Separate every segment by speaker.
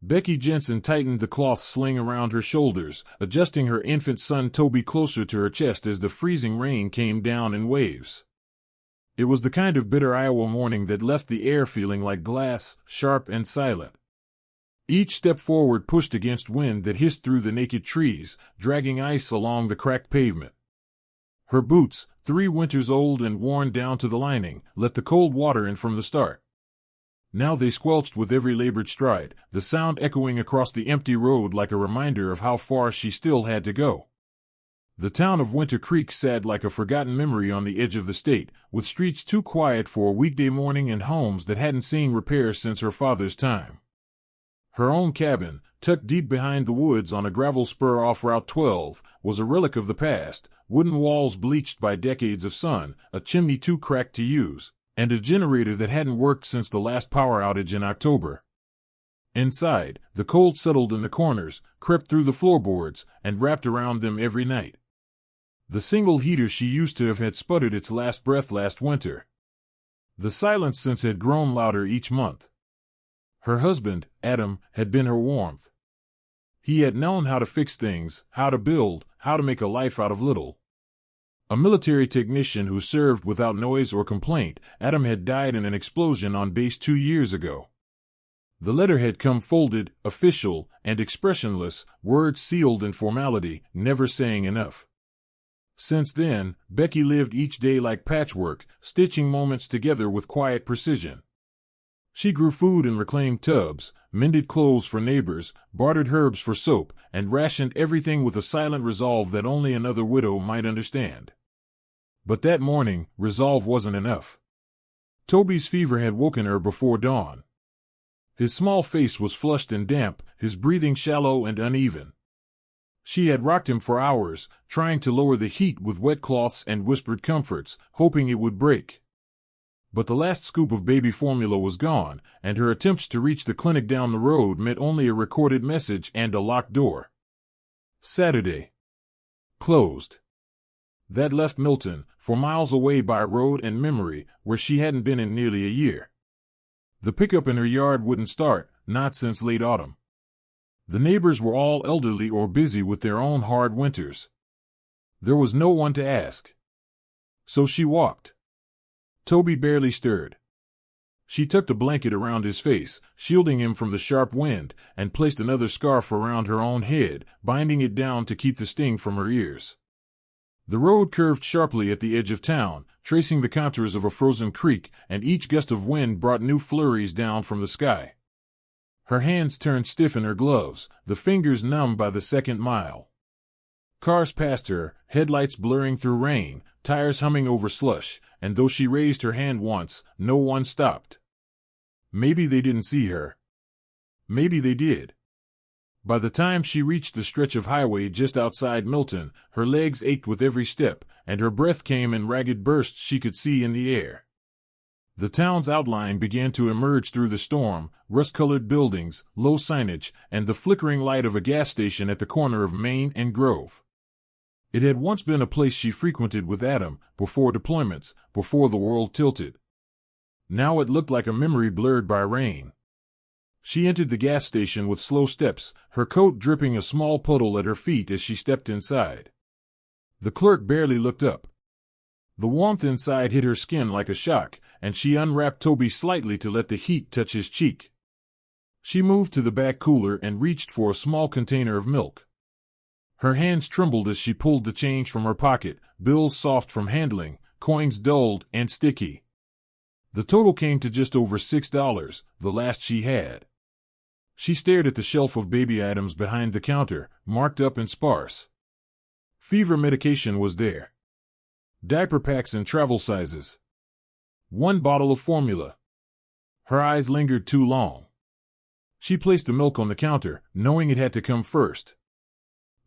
Speaker 1: Becky Jensen tightened the cloth sling around her shoulders, adjusting her infant son Toby closer to her chest as the freezing rain came down in waves. It was the kind of bitter Iowa morning that left the air feeling like glass, sharp and silent. Each step forward pushed against wind that hissed through the naked trees, dragging ice along the cracked pavement. Her boots, 3 winters old and worn down to the lining, let the cold water in from the start. Now they squelched with every labored stride, the sound echoing across the empty road like a reminder of how far she still had to go. The town of Winter Creek sat like a forgotten memory on the edge of the state, with streets too quiet for a weekday morning and homes that hadn't seen repair since her father's time. Her own cabin, tucked deep behind the woods on a gravel spur off Route 12, was a relic of the past, wooden walls bleached by decades of sun, a chimney too cracked to use, and a generator that hadn't worked since the last power outage in October. Inside, the cold settled in the corners, crept through the floorboards, and wrapped around them every night. The single heater she used to have had sputtered its last breath last winter. The silence since had grown louder each month. Her husband, Adam, had been her warmth. He had known how to fix things, how to build, how to make a life out of little. A military technician who served without noise or complaint, Adam had died in an explosion on base 2 years ago. The letter had come folded, official, and expressionless, words sealed in formality, never saying enough. Since then, Becky lived each day like patchwork, stitching moments together with quiet precision. She grew food in reclaimed tubs, mended clothes for neighbors, bartered herbs for soap, and rationed everything with a silent resolve that only another widow might understand. But that morning, resolve wasn't enough. Toby's fever had woken her before dawn. His small face was flushed and damp, his breathing shallow and uneven. She had rocked him for hours, trying to lower the heat with wet cloths and whispered comforts, hoping it would break. But the last scoop of baby formula was gone, and her attempts to reach the clinic down the road meant only a recorded message and a locked door. Saturday. Closed. That left Milton, 4 miles away by road and memory, where she hadn't been in nearly a year. The pickup in her yard wouldn't start, not since late autumn. The neighbors were all elderly or busy with their own hard winters. There was no one to ask. So she walked. Toby barely stirred. She tucked a blanket around his face, shielding him from the sharp wind, and placed another scarf around her own head, binding it down to keep the sting from her ears. The road curved sharply at the edge of town, tracing the contours of a frozen creek, and each gust of wind brought new flurries down from the sky. Her hands turned stiff in her gloves, the fingers numb by the second mile. Cars passed her, headlights blurring through rain, tires humming over slush, and though she raised her hand once, no one stopped. Maybe they didn't see her. Maybe they did. By the time she reached the stretch of highway just outside Milton, her legs ached with every step, and her breath came in ragged bursts she could see in the air. The town's outline began to emerge through the storm, rust-colored buildings, low signage, and the flickering light of a gas station at the corner of Main and Grove. It had once been a place she frequented with Adam, before deployments, before the world tilted. Now it looked like a memory blurred by rain. She entered the gas station with slow steps, her coat dripping a small puddle at her feet as she stepped inside. The clerk barely looked up. The warmth inside hit her skin like a shock, and she unwrapped Toby slightly to let the heat touch his cheek. She moved to the back cooler and reached for a small container of milk. Her hands trembled as she pulled the change from her pocket, bills soft from handling, coins dulled and sticky. The total came to just over $6, the last she had. She stared at the shelf of baby items behind the counter, marked up and sparse. Fever medication was there. Diaper packs in travel sizes. 1 bottle of formula. Her eyes lingered too long. She placed the milk on the counter, knowing it had to come first.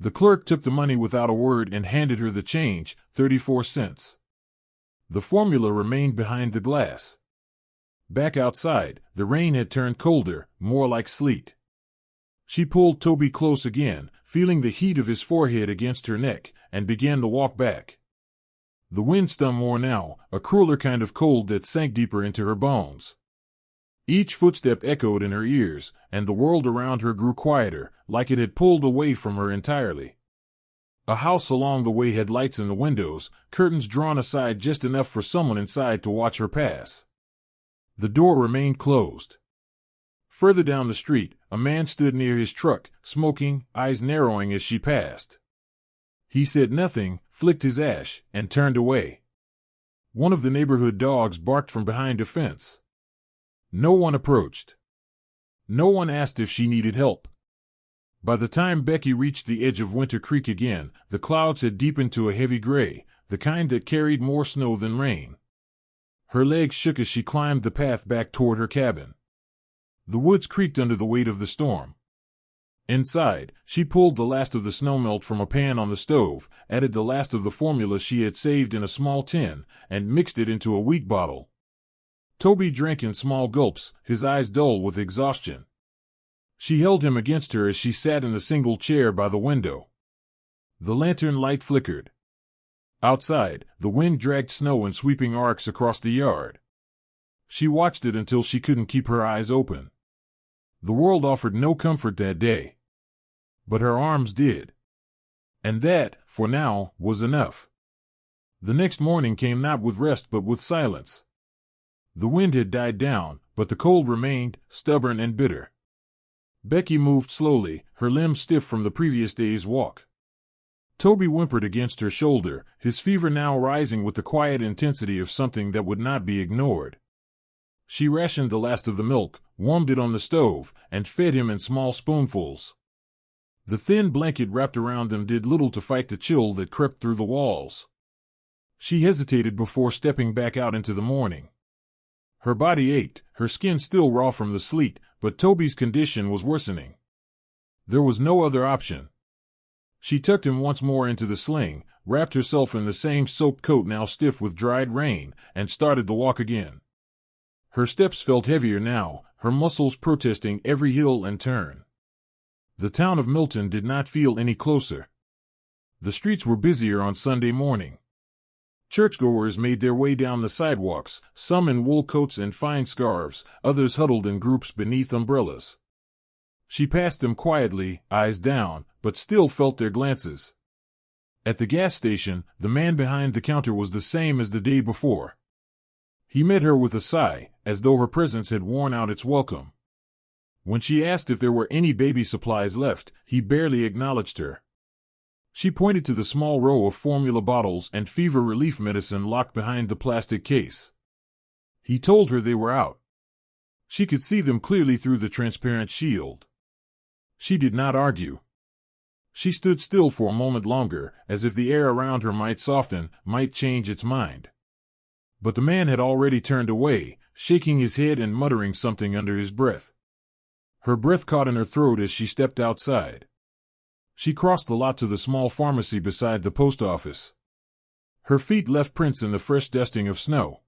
Speaker 1: The clerk took the money without a word and handed her the change, 34 cents. The formula remained behind the glass. Back outside, the rain had turned colder, more like sleet. She pulled Toby close again, feeling the heat of his forehead against her neck, and began the walk back. The wind stung more now, a crueler kind of cold that sank deeper into her bones. Each footstep echoed in her ears, and the world around her grew quieter, like it had pulled away from her entirely. A house along the way had lights in the windows, curtains drawn aside just enough for someone inside to watch her pass. The door remained closed. Further down the street, a man stood near his truck, smoking, eyes narrowing as she passed. He said nothing, flicked his ash, and turned away. One of the neighborhood dogs barked from behind a fence. No one approached. No one asked if she needed help. By the time Becky reached the edge of Winter Creek again, the clouds had deepened to a heavy gray, the kind that carried more snow than rain. Her legs shook as she climbed the path back toward her cabin. The woods creaked under the weight of the storm. Inside, she pulled the last of the snowmelt from a pan on the stove, added the last of the formula she had saved in a small tin, and mixed it into a weak bottle. Toby drank in small gulps, his eyes dull with exhaustion. She held him against her as she sat in the single chair by the window. The lantern light flickered. Outside, the wind dragged snow in sweeping arcs across the yard. She watched it until she couldn't keep her eyes open. The world offered no comfort that day. But her arms did. And that, for now, was enough. The next morning came not with rest but with silence. The wind had died down, but the cold remained, stubborn and bitter. Becky moved slowly, her limbs stiff from the previous day's walk. Toby whimpered against her shoulder, his fever now rising with the quiet intensity of something that would not be ignored. She rationed the last of the milk, warmed it on the stove, and fed him in small spoonfuls. The thin blanket wrapped around them did little to fight the chill that crept through the walls. She hesitated before stepping back out into the morning. Her body ached, her skin still raw from the sleet, but Toby's condition was worsening. There was no other option. She tucked him once more into the sling, wrapped herself in the same soaked coat now stiff with dried rain, and started the walk again. Her steps felt heavier now, her muscles protesting every hill and turn. The town of Milton did not feel any closer. The streets were busier on Sunday morning. Churchgoers made their way down the sidewalks, some in wool coats and fine scarves, others huddled in groups beneath umbrellas. She passed them quietly, eyes down, but still felt their glances. At the gas station, the man behind the counter was the same as the day before. He met her with a sigh, as though her presence had worn out its welcome. When she asked if there were any baby supplies left, he barely acknowledged her. She pointed to the small row of formula bottles and fever relief medicine locked behind the plastic case. He told her they were out. She could see them clearly through the transparent shield. She did not argue. She stood still for a moment longer, as if the air around her might soften, might change its mind. But the man had already turned away, shaking his head and muttering something under his breath. Her breath caught in her throat as she stepped outside. She crossed the lot to the small pharmacy beside the post office. Her feet left prints in the fresh dusting of snow.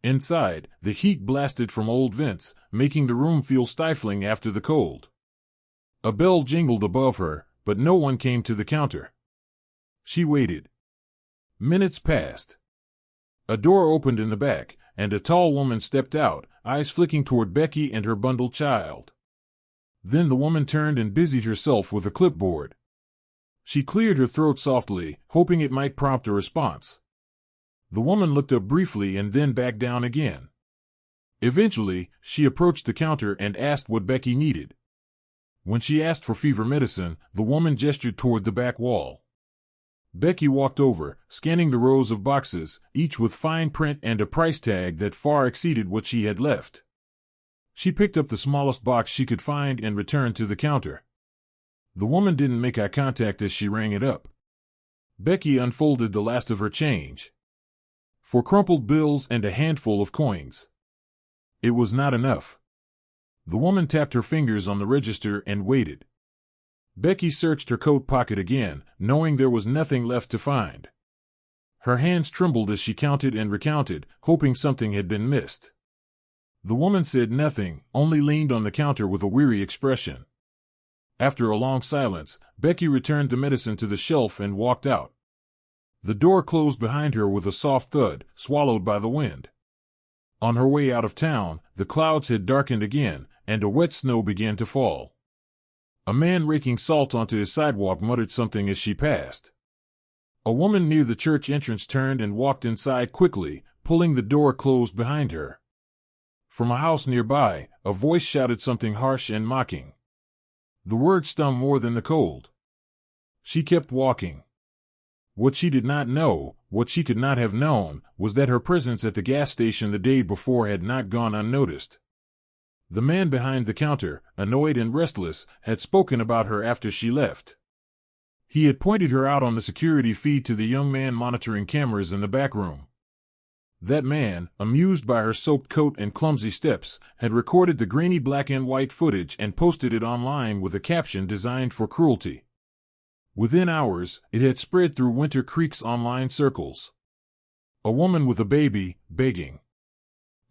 Speaker 1: Inside, the heat blasted from old vents, making the room feel stifling after the cold. A bell jingled above her, but no one came to the counter. She waited. Minutes passed. A door opened in the back, and a tall woman stepped out, eyes flicking toward Becky and her bundled child. Then the woman turned and busied herself with a clipboard. She cleared her throat softly, hoping it might prompt a response. The woman looked up briefly and then back down again. Eventually, she approached the counter and asked what Becky needed. When she asked for fever medicine, the woman gestured toward the back wall. Becky walked over, scanning the rows of boxes, each with fine print and a price tag that far exceeded what she had left. She picked up the smallest box she could find and returned to the counter. The woman didn't make eye contact as she rang it up. Becky unfolded the last of her change. 4 crumpled bills and a handful of coins. It was not enough. The woman tapped her fingers on the register and waited. Becky searched her coat pocket again, knowing there was nothing left to find. Her hands trembled as she counted and recounted, hoping something had been missed. The woman said nothing, only leaned on the counter with a weary expression. After a long silence, Becky returned the medicine to the shelf and walked out. The door closed behind her with a soft thud, swallowed by the wind. On her way out of town, the clouds had darkened again, and a wet snow began to fall. A man raking salt onto his sidewalk muttered something as she passed. A woman near the church entrance turned and walked inside quickly, pulling the door closed behind her. From a house nearby, a voice shouted something harsh and mocking. The word stung more than the cold. She kept walking. What she did not know, what she could not have known, was that her presence at the gas station the day before had not gone unnoticed. The man behind the counter, annoyed and restless, had spoken about her after she left. He had pointed her out on the security feed to the young man monitoring cameras in the back room. That man, amused by her soaked coat and clumsy steps, had recorded the grainy black and white footage and posted it online with a caption designed for cruelty. Within hours, it had spread through Winter Creek's online circles. A woman with a baby, begging.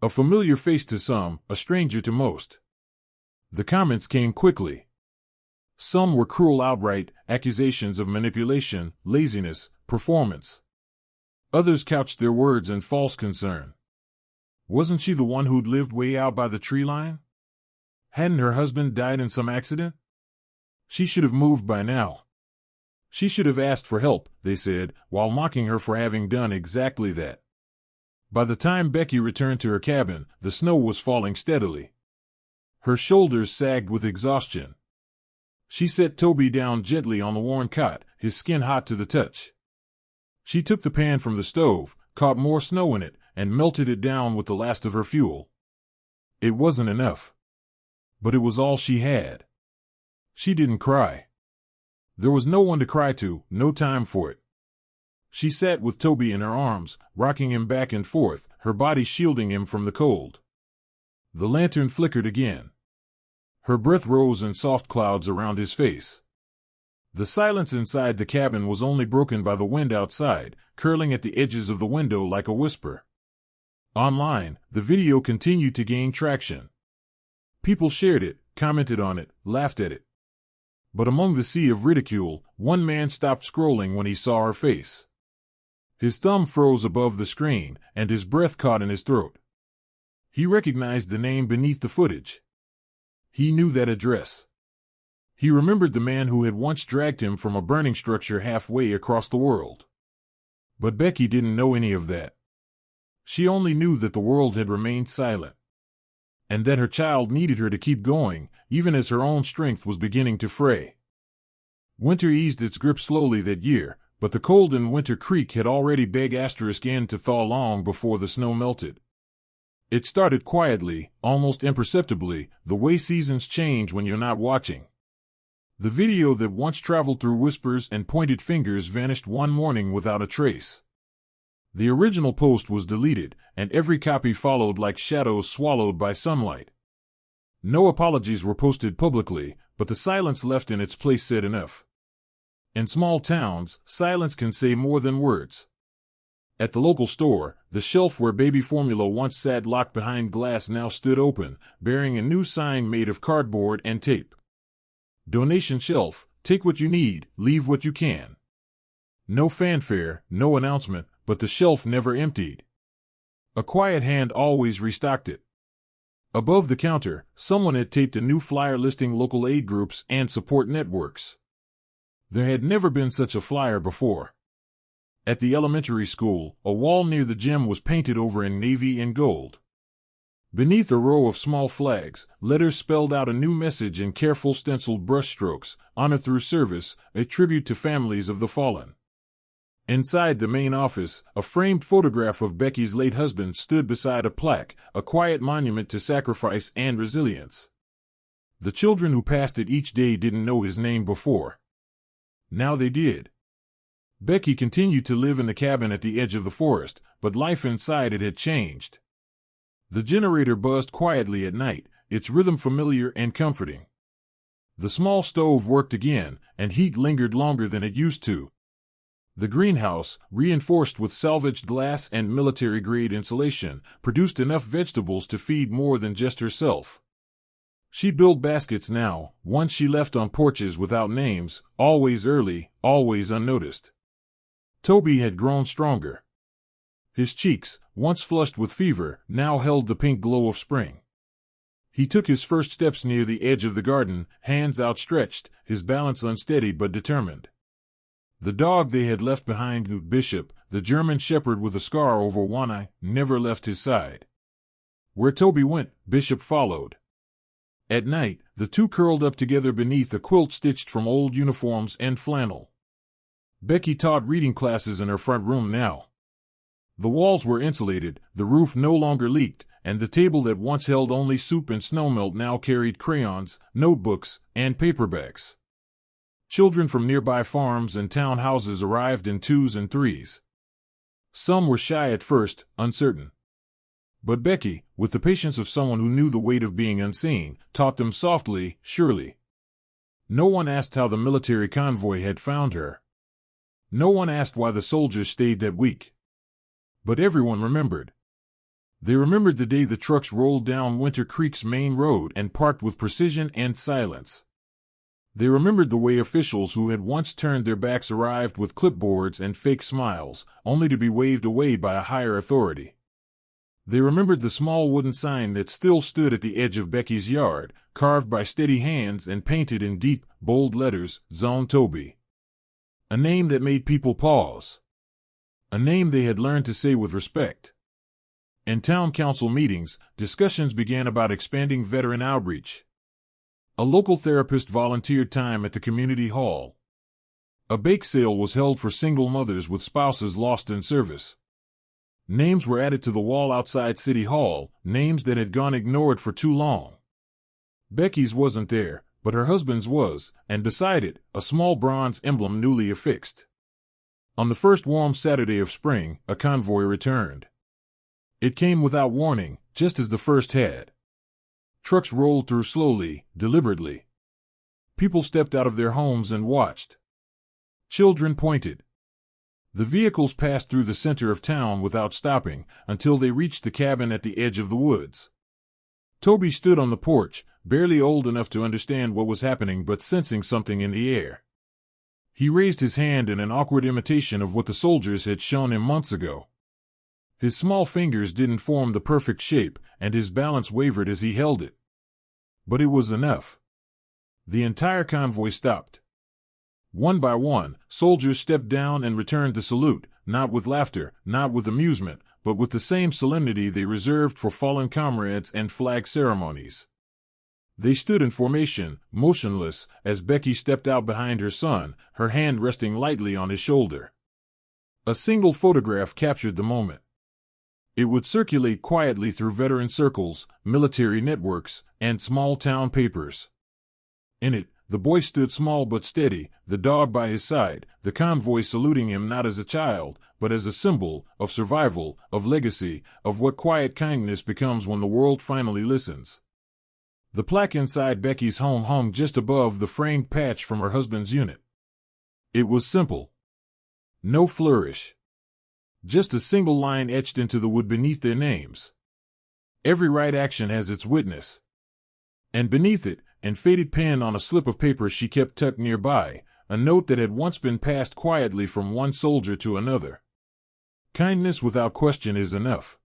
Speaker 1: A familiar face to some, a stranger to most. The comments came quickly. Some were cruel outright, accusations of manipulation, laziness, performance. Others couched their words in false concern. Wasn't she the one who'd lived way out by the tree line? Hadn't her husband died in some accident? She should have moved by now. She should have asked for help, they said, while mocking her for having done exactly that. By the time Becky returned to her cabin, the snow was falling steadily. Her shoulders sagged with exhaustion. She set Toby down gently on the worn cot, his skin hot to the touch. She took the pan from the stove, caught more snow in it, and melted it down with the last of her fuel. It wasn't enough. But it was all she had. She didn't cry. There was no one to cry to, no time for it. She sat with Toby in her arms, rocking him back and forth, her body shielding him from the cold. The lantern flickered again. Her breath rose in soft clouds around his face. The silence inside the cabin was only broken by the wind outside, curling at the edges of the window like a whisper. Online, the video continued to gain traction. People shared it, commented on it, laughed at it. But among the sea of ridicule, one man stopped scrolling when he saw her face. His thumb froze above the screen, and his breath caught in his throat. He recognized the name beneath the footage. He knew that address. He remembered the man who had once dragged him from a burning structure halfway across the world. But Becky didn't know any of that. She only knew that the world had remained silent, and that her child needed her to keep going, even as her own strength was beginning to fray. Winter eased its grip slowly that year, but the cold in Winter Creek had already begun to thaw long before the snow melted. It started quietly, almost imperceptibly, the way seasons change when you're not watching. The video that once traveled through whispers and pointed fingers vanished one morning without a trace. The original post was deleted, and every copy followed like shadows swallowed by sunlight. No apologies were posted publicly, but the silence left in its place said enough. In small towns, silence can say more than words. At the local store, the shelf where baby formula once sat locked behind glass now stood open, bearing a new sign made of cardboard and tape. Donation shelf, take what you need, leave what you can. No fanfare, no announcement, but the shelf never emptied. A quiet hand always restocked it. Above the counter, someone had taped a new flyer listing local aid groups and support networks. There had never been such a flyer before. At the elementary school, a wall near the gym was painted over in navy and gold. Beneath a row of small flags, letters spelled out a new message in careful stenciled brushstrokes: honor through service, a tribute to families of the fallen. Inside the main office, a framed photograph of Becky's late husband stood beside a plaque, a quiet monument to sacrifice and resilience. The children who passed it each day didn't know his name before. Now they did. Becky continued to live in the cabin at the edge of the forest, but life inside it had changed. The generator buzzed quietly at night, its rhythm familiar and comforting. The small stove worked again, and heat lingered longer than it used to. The greenhouse, reinforced with salvaged glass and military-grade insulation, produced enough vegetables to feed more than just herself. She built baskets now, ones she left on porches without names, always early, always unnoticed. Toby had grown stronger. His cheeks, once flushed with fever, now held the pink glow of spring. He took his first steps near the edge of the garden, hands outstretched, his balance unsteady but determined. The dog they had left behind, Bishop, the German shepherd with a scar over one eye, never left his side. Where Toby went, Bishop followed. At night, the two curled up together beneath a quilt stitched from old uniforms and flannel. Becky taught reading classes in her front room now. The walls were insulated, the roof no longer leaked, and the table that once held only soup and snowmelt now carried crayons, notebooks, and paperbacks. Children from nearby farms and town houses arrived in twos and threes. Some were shy at first, uncertain. But Becky, with the patience of someone who knew the weight of being unseen, taught them softly, surely. No one asked how the military convoy had found her. No one asked why the soldiers stayed that week. But everyone remembered. They remembered the day the trucks rolled down Winter Creek's main road and parked with precision and silence. They remembered the way officials who had once turned their backs arrived with clipboards and fake smiles, only to be waved away by a higher authority. They remembered the small wooden sign that still stood at the edge of Becky's yard, carved by steady hands and painted in deep, bold letters, Zone Toby. A name that made people pause. A name they had learned to say with respect. In town council meetings, discussions began about expanding veteran outreach. A local therapist volunteered time at the community hall. A bake sale was held for single mothers with spouses lost in service. Names were added to the wall outside City Hall, names that had gone ignored for too long. Becky's wasn't there, but her husband's was, and beside it, a small bronze emblem newly affixed. On the first warm Saturday of spring, a convoy returned. It came without warning, just as the first had. Trucks rolled through slowly, deliberately. People stepped out of their homes and watched. Children pointed. The vehicles passed through the center of town without stopping, until they reached the cabin at the edge of the woods. Toby stood on the porch, barely old enough to understand what was happening but sensing something in the air. He raised his hand in an awkward imitation of what the soldiers had shown him months ago. His small fingers didn't form the perfect shape, and his balance wavered as he held it. But it was enough. The entire convoy stopped. One by one, soldiers stepped down and returned the salute, not with laughter, not with amusement, but with the same solemnity they reserved for fallen comrades and flag ceremonies. They stood in formation, motionless, as Becky stepped out behind her son, her hand resting lightly on his shoulder. A single photograph captured the moment. It would circulate quietly through veteran circles, military networks, and small-town papers. In it, the boy stood small but steady, the dog by his side, the convoy saluting him not as a child, but as a symbol of survival, of legacy, of what quiet kindness becomes when the world finally listens. The plaque inside Becky's home hung just above the framed patch from her husband's unit. It was simple. No flourish. Just a single line etched into the wood beneath their names. Every right action has its witness. And beneath it, in faded pen on a slip of paper she kept tucked nearby, a note that had once been passed quietly from one soldier to another. Kindness without question is enough.